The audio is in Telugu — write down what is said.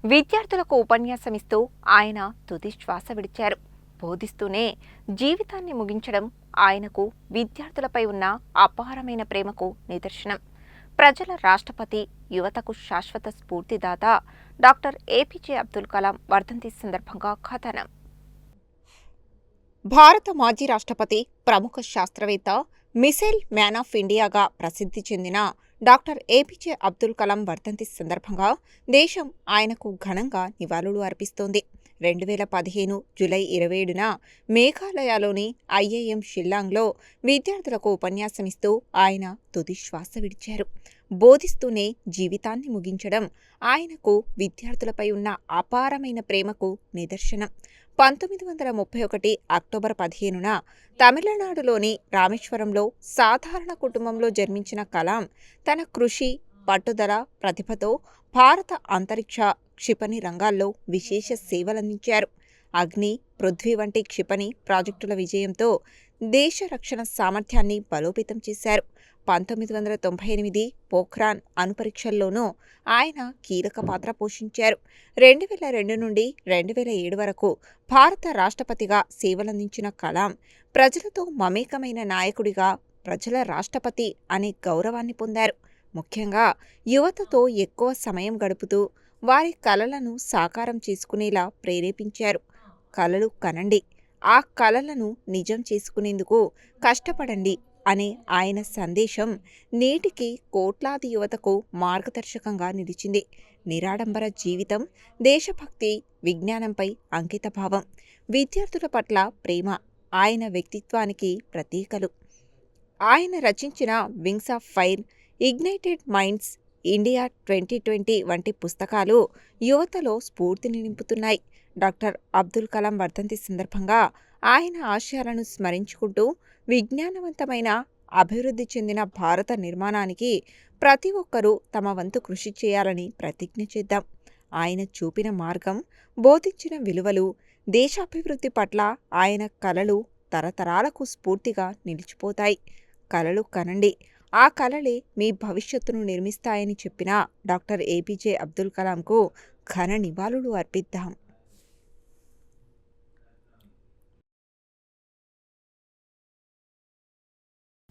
విద్యార్థులకు ఉపన్యాసమిస్తూ ఆయన తుది శ్వాస విడిచారు. బోధిస్తూనే జీవితాన్ని ముగించడం ఆయనకు విద్యార్థులపై ఉన్న అపారమైన ప్రేమకు నిదర్శనం. ప్రజల రాష్ట్రపతి, యువతకు శాశ్వత స్ఫూర్తిదాత డాక్టర్ ఏపీజే అబ్దుల్ కలాం వర్ధంతి సందర్భంగా కథనం. భారత మాజీ రాష్ట్రపతి, ప్రముఖ శాస్త్రవేత్త, మిసైల్ మ్యాన్ ఆఫ్ ఇండియాగా ప్రసిద్ధి చెందిన డాక్టర్ ఏపీజే అబ్దుల్ కలాం వర్ధంతి సందర్భంగా దేశం ఆయనకు ఘనంగా నివాళులు అర్పిస్తోంది. 2015 జూలై 27న మేఘాలయలోని ఐఐఎం షిల్లాంగ్లో విద్యార్థులకు ఉపన్యాసమిస్తూ ఆయన తుది శ్వాస విడిచారు. బోధిస్తూనే జీవితాన్ని ముగించడం ఆయనకు విద్యార్థులపై ఉన్న అపారమైన ప్రేమకు నిదర్శనం. 1931 అక్టోబర్ 15న తమిళనాడులోని రామేశ్వరంలో సాధారణ కుటుంబంలో జన్మించిన కలాం తన కృషి, పట్టుదల, ప్రతిభతో భారత అంతరిక్ష, క్షిపణి రంగాల్లో విశేష సేవలందించారు. అగ్ని, పృథ్వీ వంటి క్షిపణి ప్రాజెక్టుల విజయంతో దేశ రక్షణ సామర్థ్యాన్ని బలోపేతం చేశారు. 1998 పోఖ్రాన్ అణుపరీక్షల్లోనూ ఆయన కీలక పాత్ర పోషించారు. 2002 నుండి 2007 వరకు భారత రాష్ట్రపతిగా సేవలందించిన కలాం ప్రజలతో మమేకమైన నాయకుడిగా ప్రజల రాష్ట్రపతి అనే గౌరవాన్ని పొందారు. ముఖ్యంగా యువతతో ఎక్కువ సమయం గడుపుతూ వారి కలలను సాకారం చేసుకునేలా ప్రేరేపించారు. కలలు కనండి, ఆ కలలను నిజం చేసుకునేందుకు కష్టపడండి అనే ఆయన సందేశం నేటికి కోట్లాది యువతకు మార్గదర్శకంగా నిలిచింది. నిరాడంబర జీవితం, దేశభక్తి, విజ్ఞానంపై అంకితభావం, విద్యార్థుల పట్ల ప్రేమ ఆయన వ్యక్తిత్వానికి ప్రతీకలు. ఆయన రచించిన wings of fire, ignited minds, India 2020 వంటి పుస్తకాలు యువతలో స్ఫూర్తిని నింపుతున్నాయి. డాక్టర్ అబ్దుల్ కలాం వర్ధంతి సందర్భంగా ఆయన ఆశయాలను స్మరించుకుంటూ విజ్ఞానవంతమైన, అభివృద్ధి చెందిన భారత నిర్మాణానికి ప్రతి ఒక్కరూ తమ వంతు కృషి చేయాలని ప్రతిజ్ఞ చేద్దాం. ఆయన చూపిన మార్గం, బోధించిన విలువలు, దేశాభివృద్ధి పట్ల ఆయన కలలు తరతరాలకు స్ఫూర్తిగా నిలిచిపోతాయి. కలలు కనండి, ఆ కలలే మీ భవిష్యత్తును నిర్మిస్తాయని చెప్పిన డాక్టర్ ఏపీజే అబ్దుల్ కలాంకు ఘన నివాళులు అర్పిద్దాం.